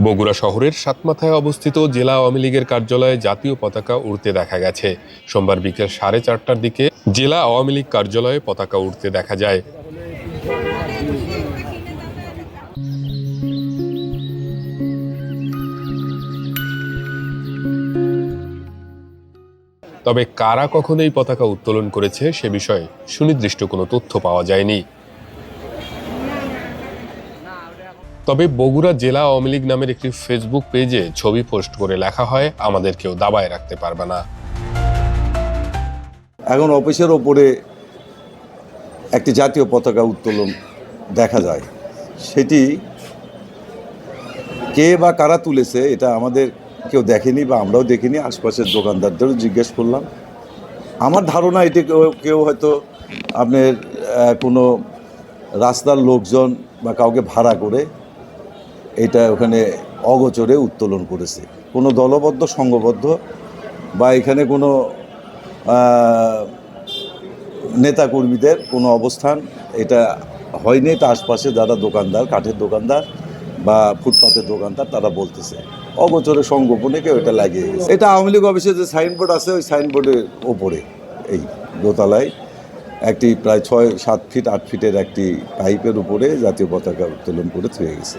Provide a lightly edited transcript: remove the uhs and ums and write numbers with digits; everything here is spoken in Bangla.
বগুড়া শহরের সাতমাথায় অবস্থিত জেলা আওয়ামী লীগের কার্যালয়ে জাতীয় পতাকা উড়তে দেখা গেছে। সোমবার বিকেল 4:30টার দিকে জেলা আওয়ামী লীগ কার্যালয়ে পতাকা উড়তে দেখা যায়। তবে কারা কখন এই পতাকা উত্তোলন করেছে সে বিষয়ে সুনির্দিষ্ট কোনো তথ্য পাওয়া যায়নি। তবে বগুড়া জেলা আওয়ামী লীগ নামের একটি ফেসবুক পেজে ছবি পোস্ট করে লেখা হয়, আমাদের কেউ দাবায় রাখতে পারবে না। এখন অফিসের ওপরে একটি জাতীয় পতাকা উত্তোলন দেখা যায়, সেটি কে বা কারা তুলেছে এটা আমাদের কেউ দেখেনি বা আমরাও দেখিনি। আশপাশের দোকানদারদেরও জিজ্ঞেস করলাম। আমার ধারণা এটি কেউ হয়তো আপনার কোনো রাস্তার লোকজন বা কাউকে ভাড়া করে এটা ওখানে অগোচরে উত্তোলন করেছে। কোনো দলবদ্ধ সংঘবদ্ধ বা এখানে কোনো নেতাকর্মীদের কোনো অবস্থান এটা হয়নি। এটা আশপাশে যারা দোকানদার, কাঠের দোকানদার বা ফুটপাতের দোকানদার, তারা বলতেছে অগোচরে সংগোপনে কেউ এটা লাগিয়ে গেছে। এটা আওয়ামী লীগ অফিসে যে সাইনবোর্ড আছে, ওই সাইনবোর্ডের ওপরে এই দোতলায় একটি প্রায় 6-7 ফিট 8 ফিটের একটি পাইপের উপরে জাতীয় পতাকা উত্তোলন করে থুয়ে গেছে।